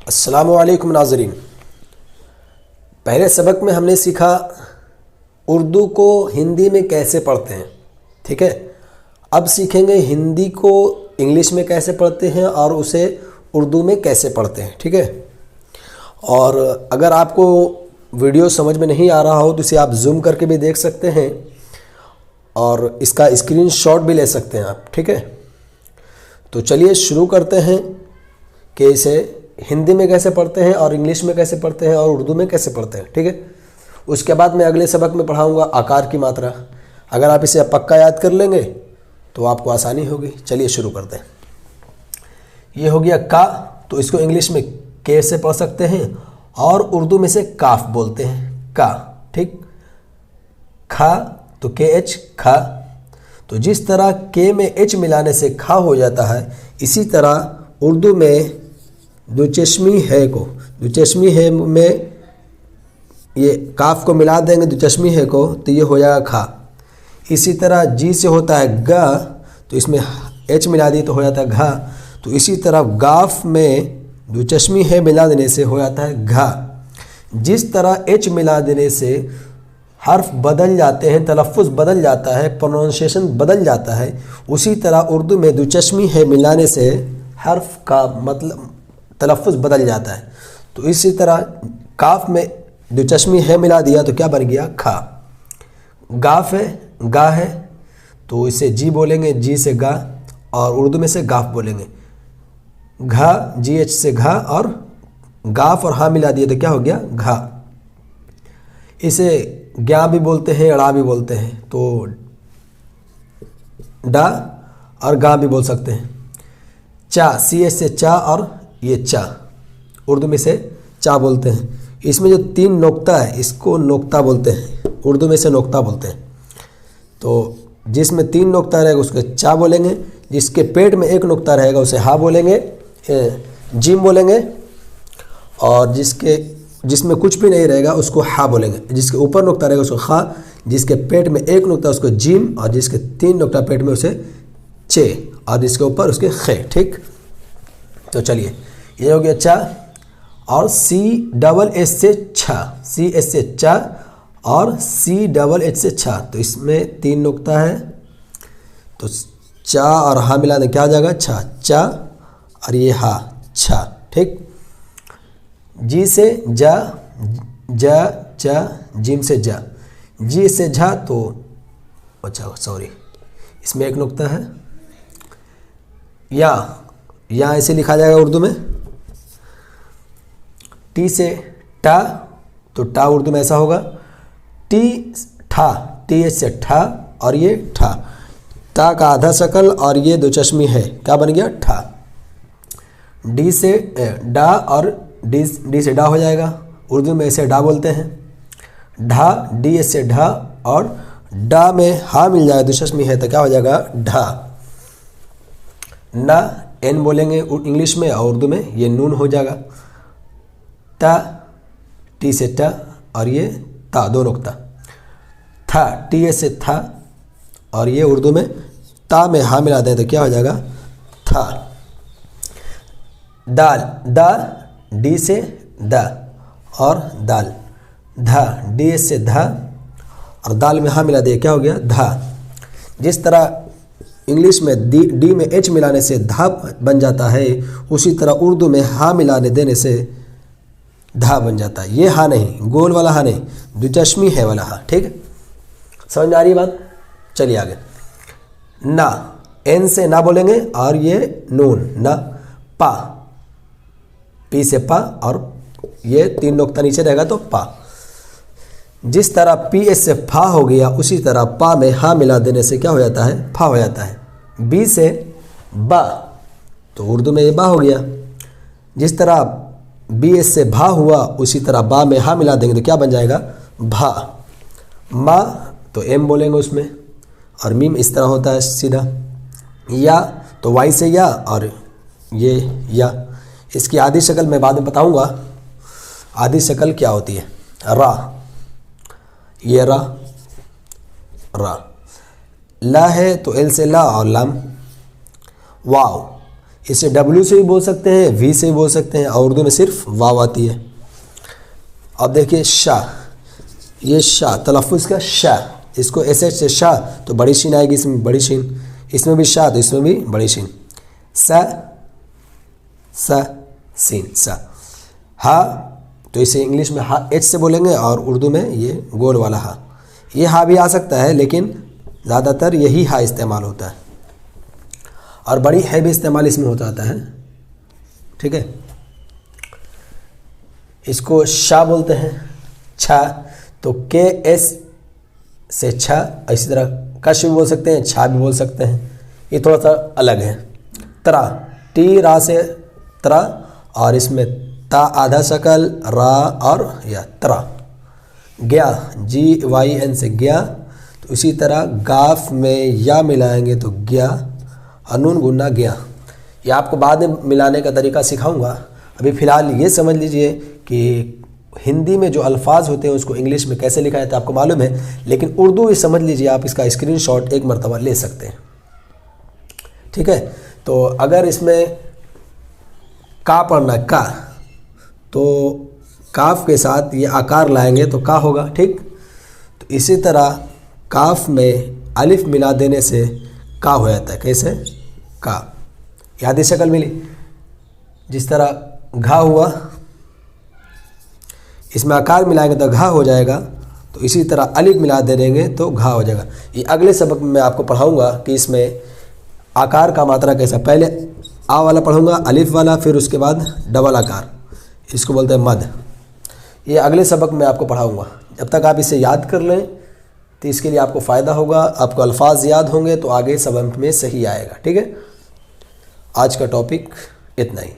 अस्सलामुअलैकुम नाज़रीन। पहले सबक में हमने सीखा उर्दू को हिंदी में कैसे पढ़ते हैं, ठीक है। अब सीखेंगे हिंदी को इंग्लिश में कैसे पढ़ते हैं और उसे उर्दू में कैसे पढ़ते हैं, ठीक है। और अगर आपको वीडियो समझ में नहीं आ रहा हो तो इसे आप जूम करके भी देख सकते हैं और इसका स्क्रीनशॉट भी ले सकते हैं आप, ठीक है। तो चलिए शुरू करते हैं कि इसे हिंदी में कैसे पढ़ते हैं और इंग्लिश में कैसे पढ़ते हैं और उर्दू में कैसे पढ़ते हैं, ठीक है। उसके बाद मैं अगले सबक में पढ़ाऊंगा आकार की मात्रा। अगर आप इसे पक्का याद कर लेंगे तो आपको आसानी होगी। चलिए शुरू करते हैं। ये हो गया का, तो इसको इंग्लिश में के से पढ़ सकते हैं और उर्दू में से काफ बोलते हैं, का, ठीक। खा तो के एच, खा। तो जिस तरह के में एच मिलाने से खा हो जाता है, इसी तरह उर्दू में दुचश्मी है को, दुचश्मी है में ये काफ को मिला देंगे दुचश्मी है को, तो ये हो जाएगा खा। इसी तरह जी से होता है गा, तो इसमें एच मिला दिए तो हो जाता है घा। तो इसी तरह गाफ में दुचश्मी है मिला देने से हो जाता है घा। जिस तरह एच मिला देने से हर्फ बदल जाते हैं, तलफ़ुज़ बदल जाता है, प्रोनाउंसिएशन बदल जाता है, उसी तरह उर्दू में दुचश्मी है मिलाने से हर्फ का मतलब तलफ़ुज़ बदल जाता है। तो इसी तरह काफ में दुचश्मी है मिला दिया तो क्या बन गया, खा। गाफ है, गा है, तो इसे जी बोलेंगे, जी से गा, और उर्दू में से गाफ बोलेंगे। घा, जी एच से घा, और गाफ और हा मिला दिए तो क्या हो गया, घा। इसे ग्या भी बोलते हैं, अड़ा भी बोलते हैं, तो डा और गा भी बोल सकते हैं। चा, सी एच से चा, और ये चा उर्दू में से चा बोलते हैं। इसमें जो तीन नोक्ता है इसको नोक्ता बोलते हैं, उर्दू में से नोक्ता बोलते हैं। तो जिसमें तीन नोक्ता रहेगा उसको चा बोलेंगे, जिसके पेट में एक नोक्ता रहेगा उसे हा बोलेंगे, जिम बोलेंगे, और जिसमें कुछ भी नहीं रहेगा उसको हा बोलेंगे। जिसके ऊपर नुक्ता रहेगा उसको खा, जिसके पेट में एक नुक्ता उसको जिम, और जिसके तीन नुक्ता पेट में उसे चे, और जिसके ऊपर उसके खे, ठीक। तो चलिए ये हो गया चा। और सी डबल एच से छा, सी एच से चा और सी डबल एच से छा, तो इसमें तीन नुक्ता है, तो चा और हा मिला दे क्या आ जाएगा, छा, चा, और ये हा, छा, ठीक। जी से जा, जा, जा, जिम से जा, जी से झा, तो अच्छा सॉरी इसमें एक नुक्ता है। या ऐसे लिखा जाएगा उर्दू में। टी से टा, तो टा उर्दू में ऐसा होगा। टी ठा, टी एच से ठा, और ये ठा, टा का आधा शकल और ये दो चश्मी है, क्या बन गया, ठा। डी से डा, और डी से डा हो जाएगा, उर्दू में इसे डा बोलते हैं। ढा, डी एच से ढा, और डा में हा मिल जाएगा, दुचश्मी है, तो क्या हो जाएगा, ढा। ना, एन बोलेंगे इंग्लिश में, और उर्दू में ये नून हो जाएगा। टा, टी से टा, और ये ता, दो नुक्ता। था, टी एच से था, और ये उर्दू में ता में हा मिला दें तो क्या हो जाएगा, था। दाल, दा, डी से दा, और दाल। धा, डी एच से धा, और दाल में हा मिला दे क्या हो गया, धा। जिस तरह इंग्लिश में डी में एच मिलाने से धा बन जाता है, उसी तरह उर्दू में हा मिलाने देने से धा बन जाता है। ये हा नहीं, गोल वाला हा नहीं, दुचश्मी है वाला हा, ठीक है। समझ में आ रही है बात। चलिए आगे। ना, एन से ना बोलेंगे, और ये नून, ना, पा, पी से पा, और ये तीन नुक्ता नीचे रहेगा तो पा। जिस तरह पी एस से फा हो गया, उसी तरह पा में हा मिला देने से क्या हो जाता है, फा हो जाता है। बी से बा, तो उर्दू में ये बा हो गया। जिस तरह बी एस से भा हुआ, उसी तरह बा में हा मिला देंगे तो क्या बन जाएगा, भा। मा, तो एम बोलेंगे उसमें, और मीम इस तरह होता है सीधा। या, तो वाई से या, और ये या। इसकी आधी शक्ल मैं बाद में बताऊंगा, आधी शक्ल क्या होती है। रा, ये रा, रा। ला है तो एल से ला और लाम। वाव, इसे W से भी बोल सकते हैं, V से भी बोल सकते हैं, और उर्दू में सिर्फ वाव आती है। अब देखिए शाह, ये शाह तलफ़ुज़ का शाह, इसको SH से शाह तो बड़ी शीन आएगी, इसमें बड़ी शीन, इसमें भी शाह तो इसमें भी बड़ी शीन। स सीन सा। हा तो इसे इंग्लिश में हा H से बोलेंगे, और उर्दू में ये गोल वाला हा। ये हा भी आ सकता है, लेकिन ज़्यादातर यही हा इस्तेमाल होता है, और बड़ी है भी इस्तेमाल इसमें हो जाता है। ठीक है, इसको शाह बोलते हैं, छा तो KS से छा, इसी तरह कश भी बोल सकते हैं, छा भी बोल सकते हैं, ये थोड़ा सा अलग है। तरा, टी रा से तरा, और इसमें ता आधा शकल, रा और या तरा। गया, GYN से गया, तो इसी तरह गाफ में या मिलाएंगे तो गया, हनून गुन्ना गया। ये आपको बाद में मिलाने का तरीका सिखाऊंगा। अभी फ़िलहाल ये समझ लीजिए कि हिंदी में जो अल्फाज होते हैं उसको इंग्लिश में कैसे लिखा जाता है आपको मालूम है, लेकिन उर्दू ये समझ लीजिए, आप इसका स्क्रीनशॉट एक मरतबा ले सकते हैं। ठीक है, तो अगर इसमें का पढ़ना का, तो काफ के साथ ये आकार लाएंगे तो का होगा। ठीक, तो इसी तरह काफ में अलिफ मिला देने से का हो जाता है। कैसे? का, याद शक्ल मिली। जिस तरह घा हुआ, इसमें आकार मिलाएंगे तो घा हो जाएगा, तो इसी तरह अलिफ मिला दे देंगे तो घा हो जाएगा। ये अगले सबक में मैं आपको पढ़ाऊंगा कि इसमें आकार का मात्रा कैसा। पहले आ वाला पढ़ूंगा, अलिफ वाला, फिर उसके बाद डबल आकार, इसको बोलते हैं मद। ये अगले सबक में आपको पढ़ाऊंगा। जब तक आप इसे याद कर लें तो इसके लिए आपको फ़ायदा होगा, आपको अल्फाज याद होंगे तो आगे सबक में सही आएगा। ठीक है, आज का टॉपिक इतना ही।